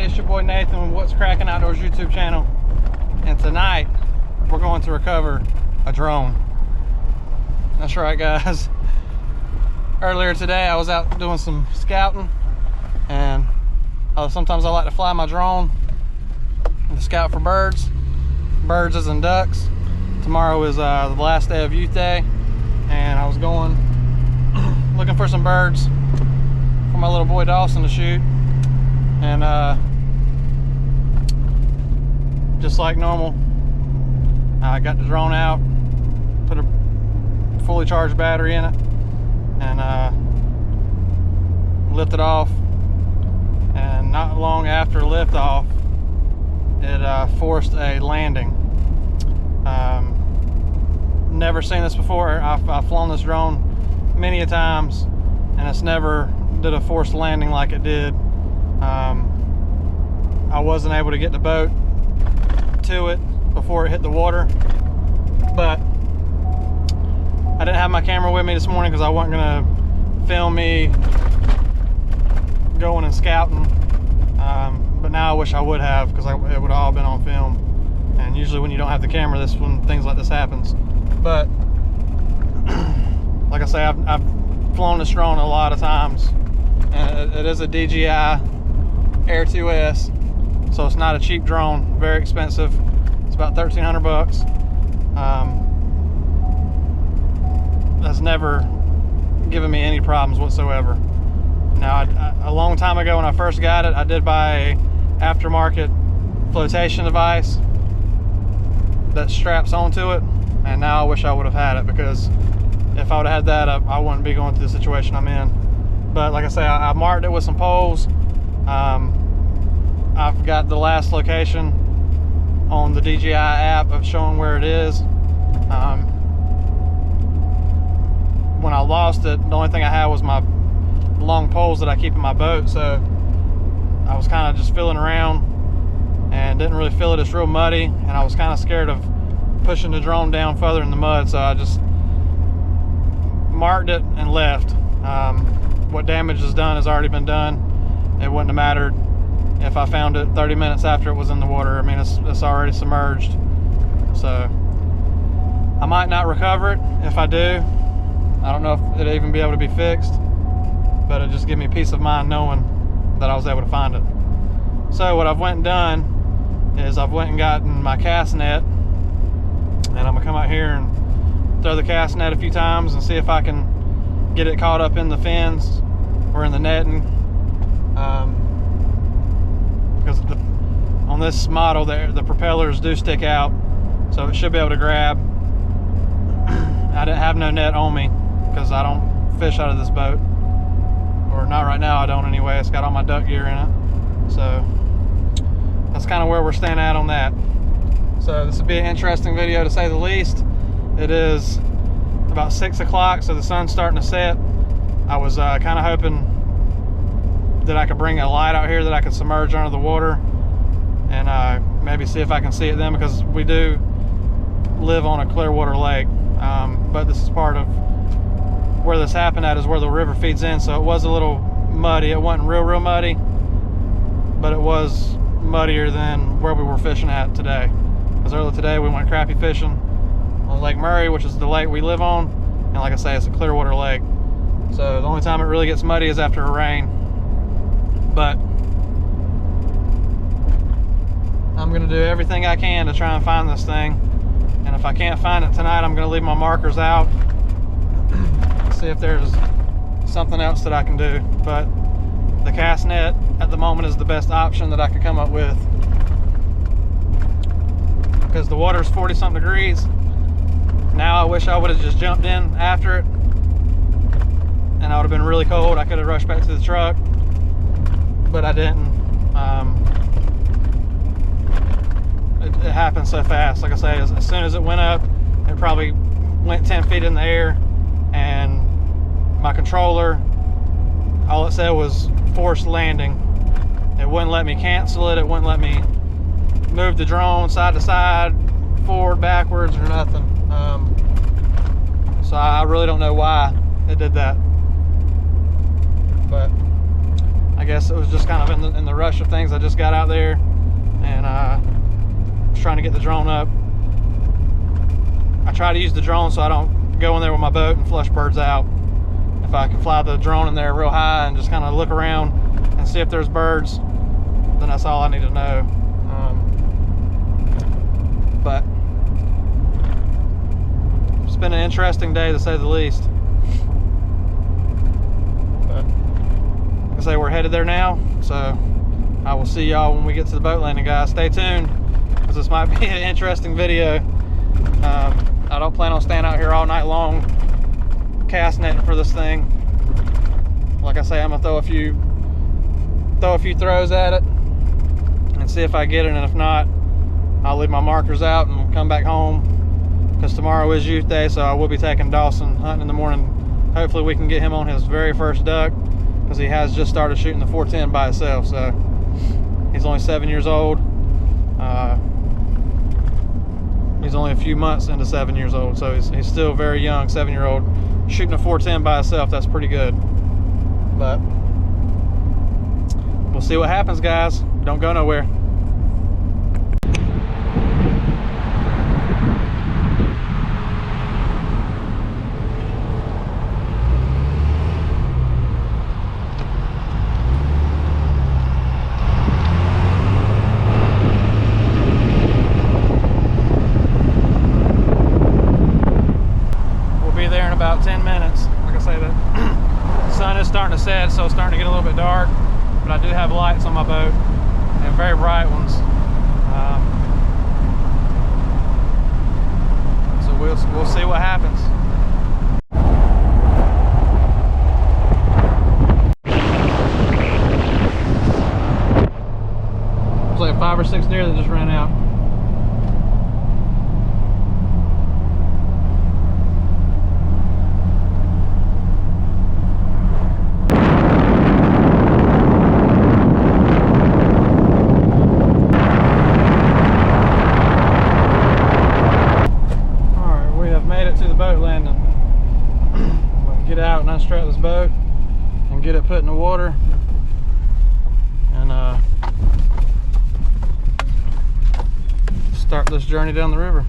everybody, it's your boy Nathan with What's Cracking Outdoors YouTube channel, and tonight we're going to recover a drone. That's right, guys. Earlier today I was out doing some scouting, and sometimes I like to fly my drone to scout for birds as in ducks. Tomorrow is the last day of youth day, and I was going looking for some birds for my little boy Dawson to shoot. And just like normal, I got the drone out, put a fully charged battery in it, and lifted off. And not long after liftoff, it forced a landing. Never seen this before. I've flown this drone many a times, and it's never did a forced landing like it did. I wasn't able to get the boat to it before it hit the water, but I didn't have my camera with me this morning because I wasn't gonna film me going and scouting, but now I wish I would have, because it would have all been on film. And usually when you don't have the camera, this when things like this happens. But like I say, I've flown this drone a lot of times, and it is a DJI Air 2S, so it's not a cheap drone, very expensive. It's about 1,300 bucks. That's never given me any problems whatsoever. Now, a long time ago when I first got it, I did buy a aftermarket flotation device that straps onto it, and now I wish I would have had it, because if I would have had that, I wouldn't be going through the situation I'm in. But like I say, I marked it with some poles. I've got the last location on the DJI app of showing where it is. When I lost it, the only thing I had was my long poles that I keep in my boat, so I was kind of just feeling around and didn't really feel it. It's real muddy, and I was kind of scared of pushing the drone down further in the mud, so I just marked it and left. What damage is done has already been done. It wouldn't have mattered if I found it 30 minutes after it was in the water. I mean, it's already submerged, so I might not recover it. If I do, I don't know if it'll even be able to be fixed, but it just give me peace of mind knowing that I was able to find it. So what I've went and done is I've went and gotten my cast net, and I'm gonna come out here and throw the cast net a few times and see if I can get it caught up in the fins or in the netting, because on this model the propellers do stick out, so it should be able to grab. I didn't have no net on me because I don't fish out of this boat, or not right now. I don't anyway. It's got all my duck gear in it, so that's kind of where we're standing at on that. So this will be an interesting video to say the least. It is about 6 o'clock, so the sun's starting to set. I was kind of hoping that I could bring a light out here that I could submerge under the water and maybe see if I can see it then, because we do live on a clear water lake. But this is part of where this happened at, is where the river feeds in, so it was a little muddy. It wasn't real muddy, but it was muddier than where we were fishing at today. Because earlier today we went crappie fishing on Lake Murray, which is the lake we live on, and like I say, it's a clear water lake, so the only time it really gets muddy is after a rain. But I'm gonna do everything I can to try and find this thing, and if I can't find it tonight, I'm gonna leave my markers out, see if there's something else that I can do. But the cast net at the moment is the best option that I could come up with, because the water's 40 something degrees. Now I wish I would have just jumped in after it, and I would have been really cold. I could have rushed back to the truck, but I didn't. It happened so fast. Like I say, as soon as it went up, it probably went 10 feet in the air, and my controller, all it said was forced landing. It wouldn't let me cancel it. It wouldn't let me move the drone side to side, forward, backwards, or nothing. So I really don't know why it did that. But I guess it was just kind of in the rush of things. I just got out there and was trying to get the drone up. I try to use the drone so I don't go in there with my boat and flush birds out. If I can fly the drone in there real high and just kind of look around and see if there's birds, then that's all I need to know. But it's been an interesting day to say the least. But like I say, we're headed there now, so I will see y'all when we get to the boat landing, guys. Stay tuned, because this might be an interesting video. I don't plan on staying out here all night long cast netting for this thing. Like I say, I'm gonna throw a few throws at it and see if I get it, and if not, I'll leave my markers out and come back home, because tomorrow is youth day, so I will be taking Dawson hunting in the morning. Hopefully we can get him on his very first duck, because he has just started shooting the 410 by himself. So he's only 7 years old. He's only a few months into 7 years old, so he's still very young, 7-year-old. Shooting a 410 by himself, that's pretty good. But we'll see what happens, guys. Don't go nowhere. About 10 minutes. Like I say, the sun is starting to set, so it's starting to get a little bit dark, but I do have lights on my boat, and very bright ones. So we'll see what happens. There's like 5 or 6 deer that just ran out. Unstrap this boat and get it put in the water, and start this journey down the river.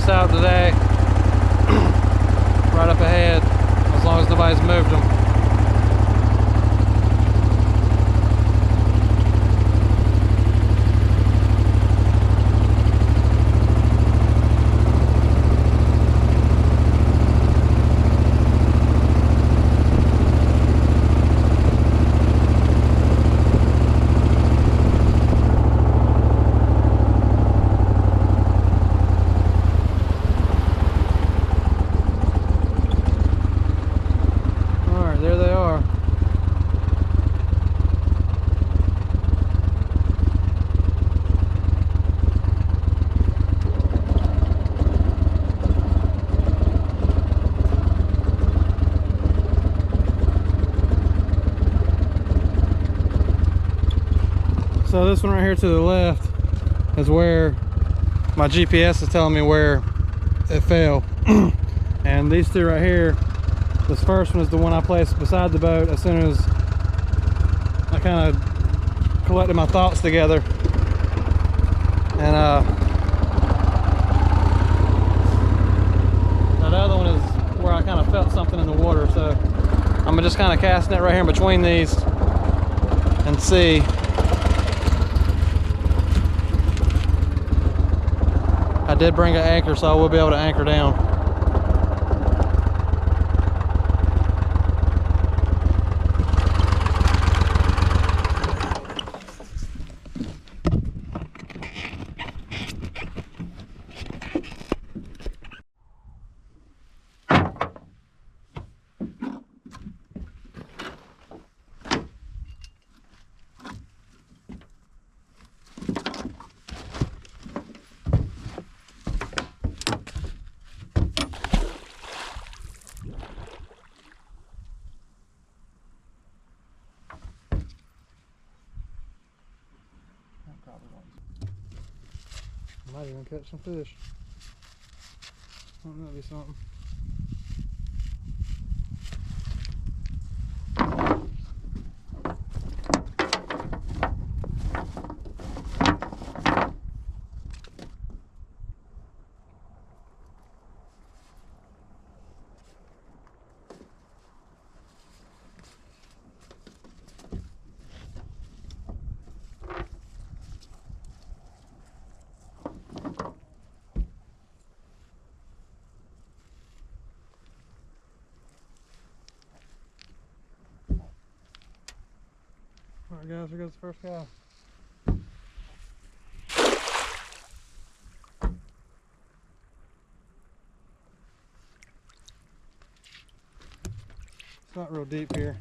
boats out today, right up ahead, as long as nobody's moved them. So this one right here to the left is where my GPS is telling me where it fell. And these two right here, this first one is the one I placed beside the boat as soon as I kind of collected my thoughts together. And that other one is where I kind of felt something in the water. So I'm just kind of casting it right here in between these and see. I did bring an anchor, so I will be able to anchor down. Might even catch some fish. That'd be something. Alright guys, here goes the first guy. It's not real deep here.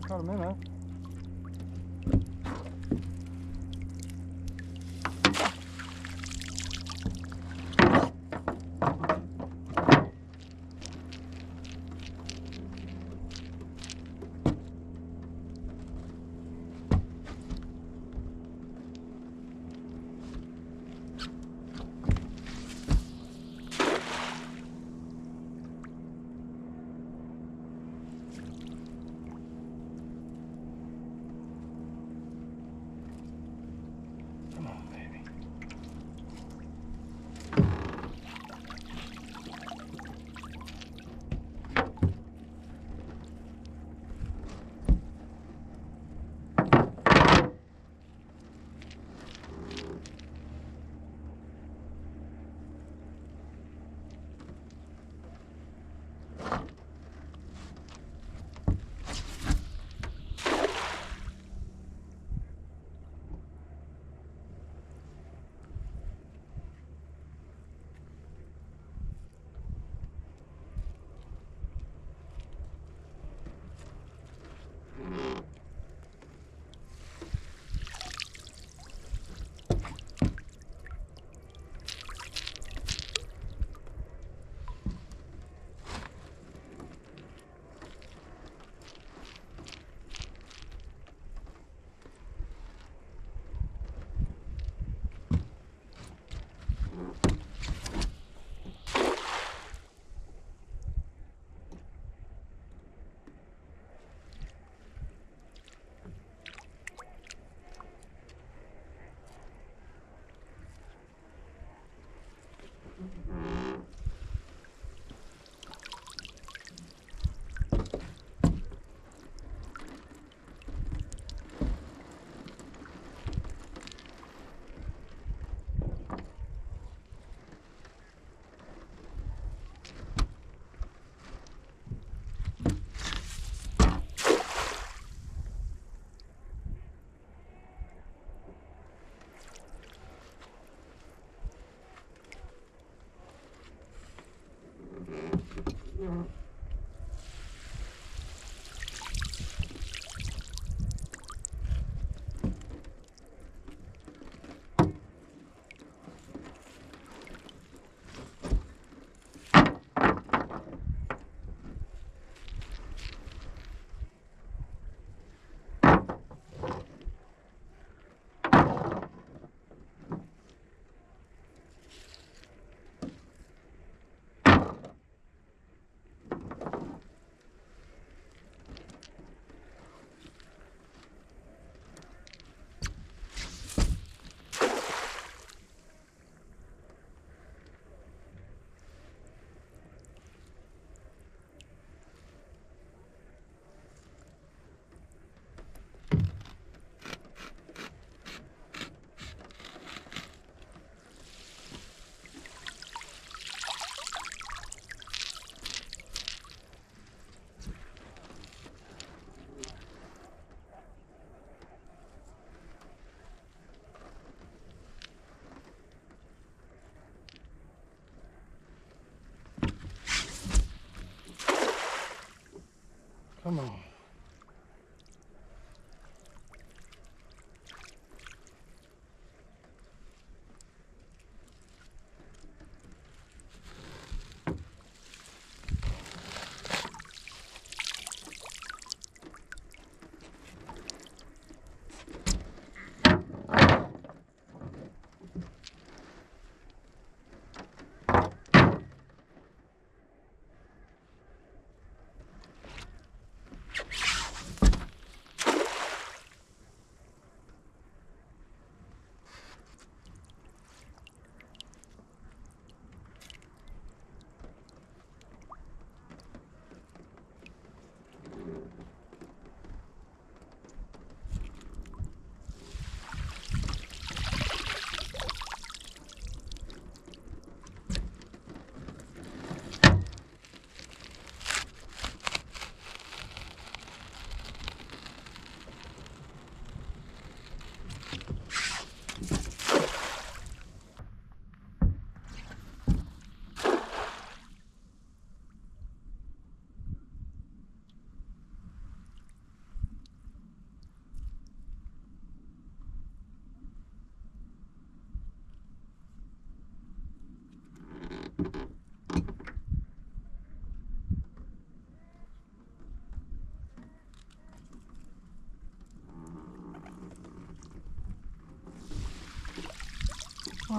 Caught a minnow. Come on, baby. Come on.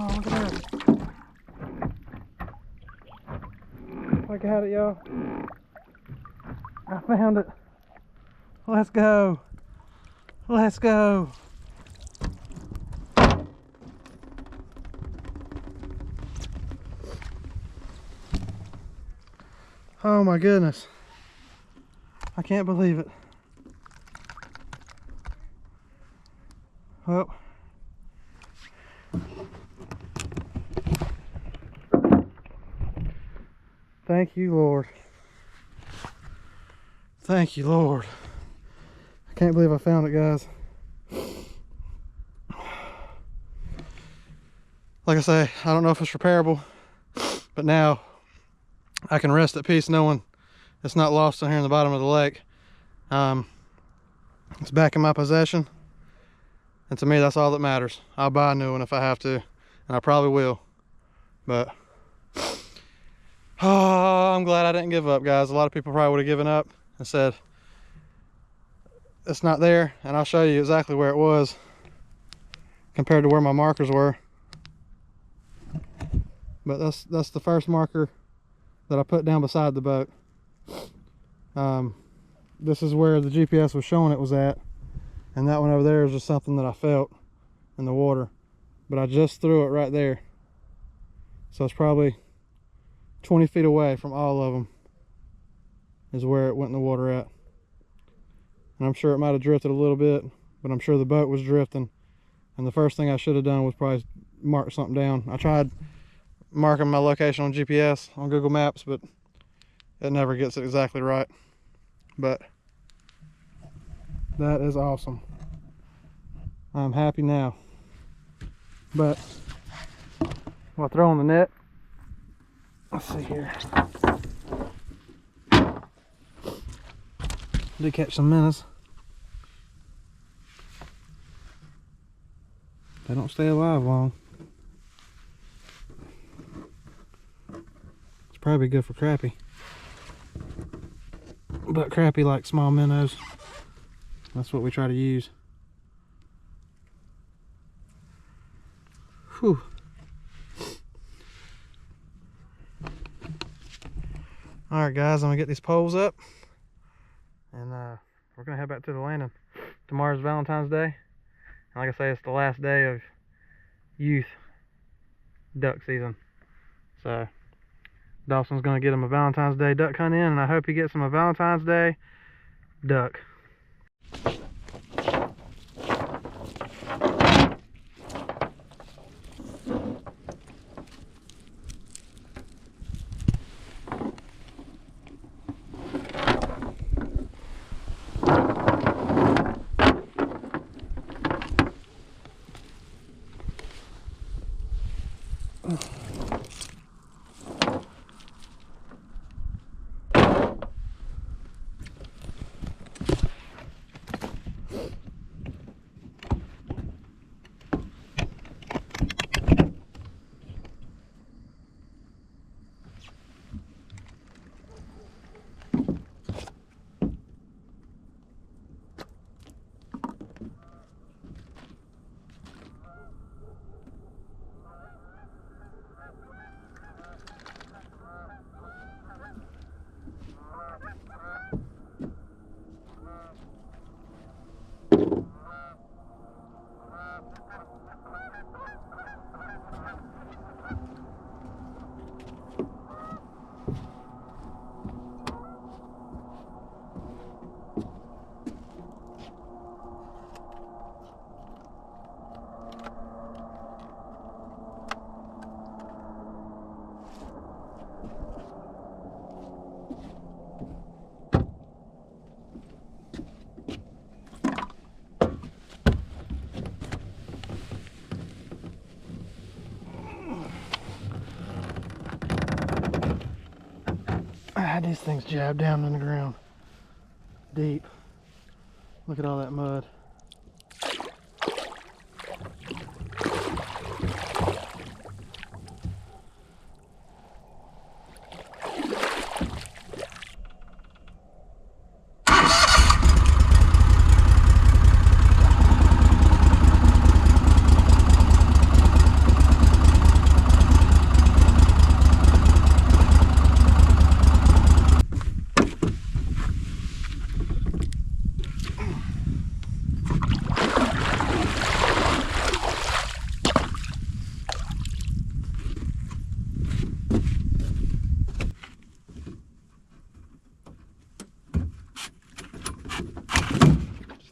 Oh, look at that. Look at it, y'all. I found it. Let's go. Let's go. Oh my goodness. I can't believe it. Oh. Thank you, Lord. Thank you, Lord. I can't believe I found it, guys. Like I say, I don't know if it's repairable, but now I can rest at peace knowing it's not lost down here in the bottom of the lake. It's back in my possession, and to me that's all that matters. I'll buy a new one if I have to, and I probably will. But oh, I'm glad I didn't give up, guys. A lot of people probably would have given up and said it's not there, and I'll show you exactly where it was compared to where my markers were. But that's the first marker that I put down beside the boat. This is where the GPS was showing it was at, and that one over there is just something that I felt in the water, but I just threw it right there, so it's probably 20 feet away from all of them is where it went in the water at. And I'm sure it might have drifted a little bit, but I'm sure the boat was drifting, and the first thing I should have done was probably mark something down. I tried marking my location on GPS on Google Maps, but it never gets it exactly right. But that is awesome. I'm happy now. But I'll throw on the net. Let's see here. Did catch some minnows. They don't stay alive long. It's probably good for crappie. But crappie like small minnows. That's what we try to use. Whew. Alright guys, I'm gonna get these poles up, and we're gonna head back to the landing. Tomorrow's Valentine's Day, and like I say, it's the last day of youth duck season. So Dawson's gonna get him a Valentine's Day duck hunt in, and I hope he gets him a Valentine's Day duck. I had these things jabbed down in the ground deep. Look at all that mud.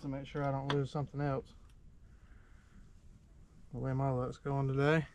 to make sure I don't lose something else. The way my luck's going today.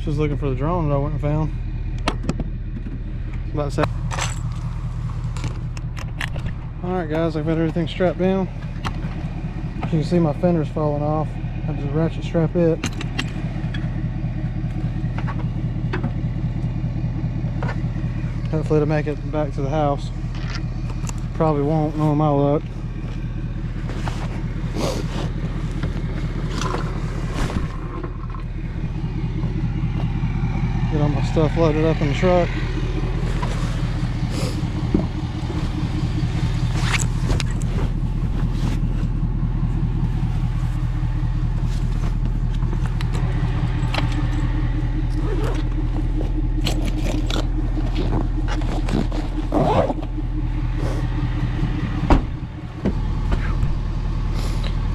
Just looking for the drone that I went and found. About to say. Alright guys, I've got everything strapped down. As you can see, my fender's falling off. I just ratchet strap it. Hopefully to make it back to the house. Probably won't, knowing my luck. Get all my stuff loaded up in the truck.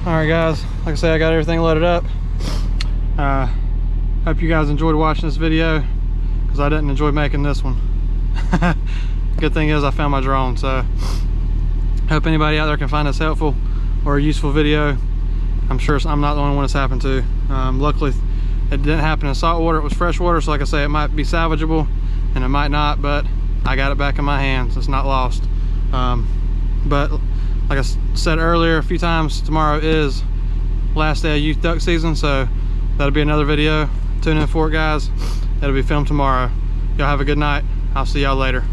Alright guys, like I say, I got everything loaded up. Hope you guys enjoyed watching this video, because I didn't enjoy making this one. Good thing is I found my drone, so hope anybody out there can find this helpful or a useful video. I'm sure I'm not the only one it's happened to. Luckily it didn't happen in salt water, it was fresh water, so like I say, it might be salvageable and it might not, but I got it back in my hands. It's not lost. But like I said earlier a few times, tomorrow is last day of youth duck season, so that'll be another video. Tune in for it guys. It'll be filmed tomorrow. Y'all have a good night. I'll see y'all later.